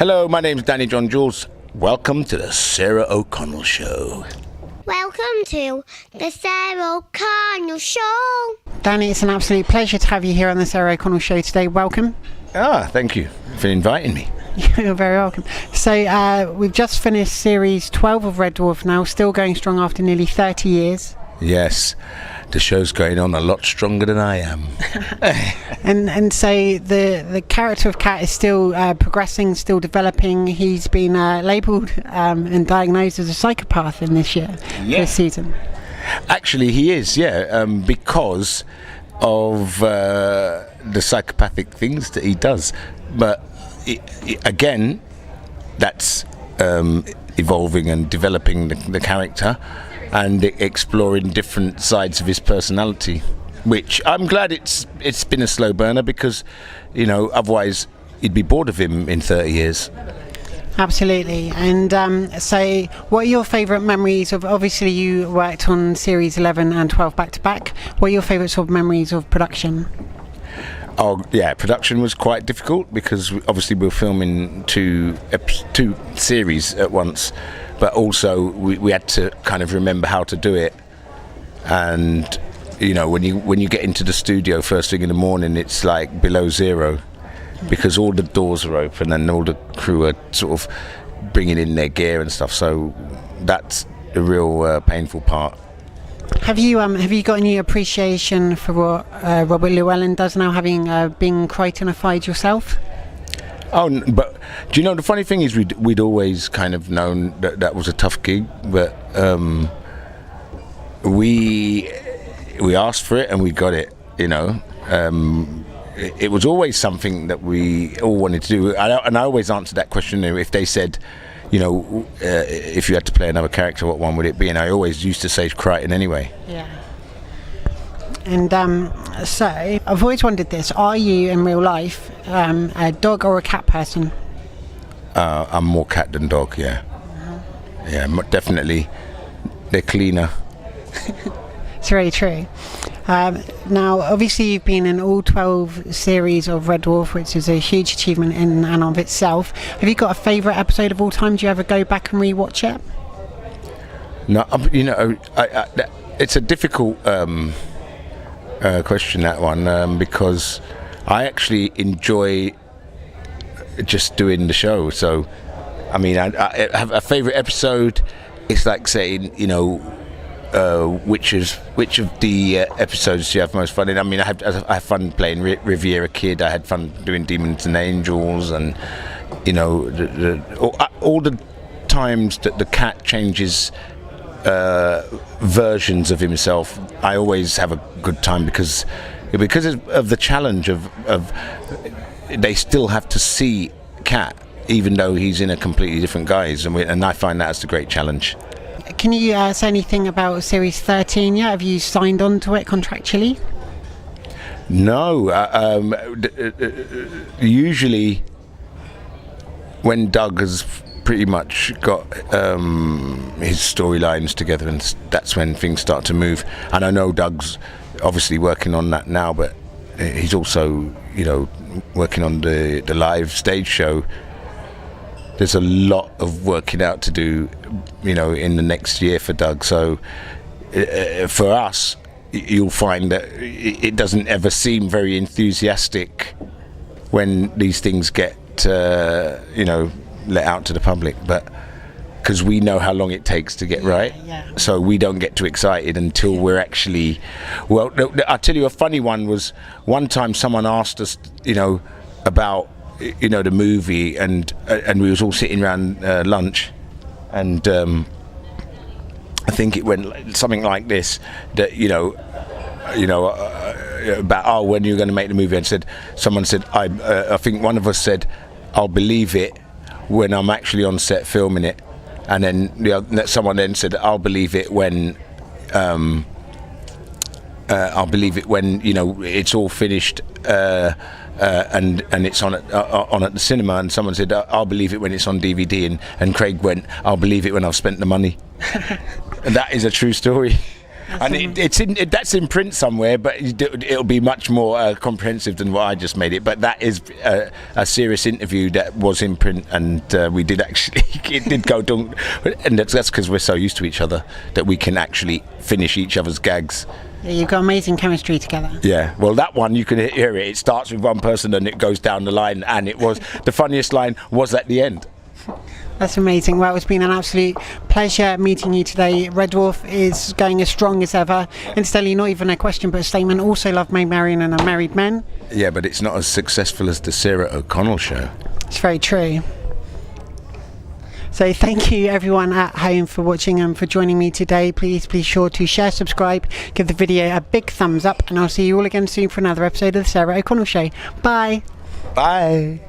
Hello, my name's Danny John-Jules. Welcome to the Sarah O'Connell Show. Welcome to the Sarah O'Connell Show. Danny, it's an absolute pleasure to have you here on the Sarah O'Connell Show today. Welcome. Thank you for inviting me. You're very welcome. So we've just finished series 12 of Red Dwarf now, still going strong after nearly 30 years. Yes, the show's going on a lot stronger than I am. And so the character of Cat is still progressing, still developing. He's been labelled and diagnosed as a psychopath in this season. Actually, he is, because of the psychopathic things that he does. But again, that's evolving and developing the character and exploring different sides of his personality, which I'm glad it's been a slow burner, because otherwise you'd be bored of him in 30 years. Absolutely. And so what are your favourite memories of, obviously you worked on series 11 and 12 back to back, what are your favourite sort of memories of production? Oh yeah, production was quite difficult because obviously we were filming two series at once, but also we had to kind of remember how to do it. And when you get into the studio first thing in the morning, it's like below zero, because all the doors are open and all the crew are sort of bringing in their gear and stuff. So that's the real painful part. Have you got any appreciation for what Robert Llewellyn does now, having been Crichtonified yourself? Oh, but do you know, the funny thing is we'd always kind of known that was a tough gig, but we asked for it and we got it. It was always something that we all wanted to do, and I always answered that question if they said, if you had to play another character, what one would it be? And I always used to say Crichton anyway. Yeah. And so I've always wondered this: are you in real life a dog or a cat person? I'm more cat than dog. Yeah. Yeah, definitely. They're cleaner. It's very true. Now, obviously, you've been in all 12 series of Red Dwarf, which is a huge achievement in and of itself. Have you got a favourite episode of all time? Do you ever go back and re-watch it? No, it's a difficult question, that one, because I actually enjoy just doing the show. So, I mean, I have a favourite episode. It's like saying, which of the episodes do you have most fun in? I mean, I have fun playing Riviera Kid. I had fun doing Demons and Angels, and all the times that the cat changes versions of himself. I always have a good time because of the challenge of they still have to see Cat even though he's in a completely different guise, and I find that as the great challenge. Can you say anything about Series 13 yet? Have you signed on to it contractually? No. Usually when Doug has pretty much got his storylines together, and that's when things start to move. And I know Doug's obviously working on that now, but he's also, working on the live stage show. There's a lot of working out to do, in the next year for Doug. So for us, you'll find that it doesn't ever seem very enthusiastic when these things get, let out to the public. But because we know how long it takes to get right. Yeah. So we don't get too excited until we're actually... Well, I'll tell you a funny one was, one time someone asked us, about the movie, and we was all sitting around lunch, and I think it went something like this, that about when you're going to make the movie, and someone said I think one of us said, I'll believe it when I'm actually on set filming it, and then someone then said, I'll believe it when it's all finished and it's on at the cinema, and someone said, I'll believe it when it's on DVD, and Craig went, I'll believe it when I've spent the money. And that is a true story. And that's in print somewhere, but it'll be much more comprehensive than what I just made it. But that is a serious interview that was in print, and we did actually it did go down, and that's because we're so used to each other that we can actually finish each other's gags. Yeah, you've got amazing chemistry together. Yeah, well, that one you can hear it. It starts with one person and it goes down the line, and it was the funniest line was at the end. That's amazing. Well, it's been an absolute pleasure meeting you today. Red Dwarf is going as strong as ever. Incidentally, not even a question but a statement. Also love Maid Marian and Are Married Men. Yeah, but it's not as successful as the Sarah O'Connell show. It's very true. So thank you everyone at home for watching and for joining me today. Please be sure to share, subscribe, give the video a big thumbs up, and I'll see you all again soon for another episode of the Sarah O'Connell Show. Bye. Bye.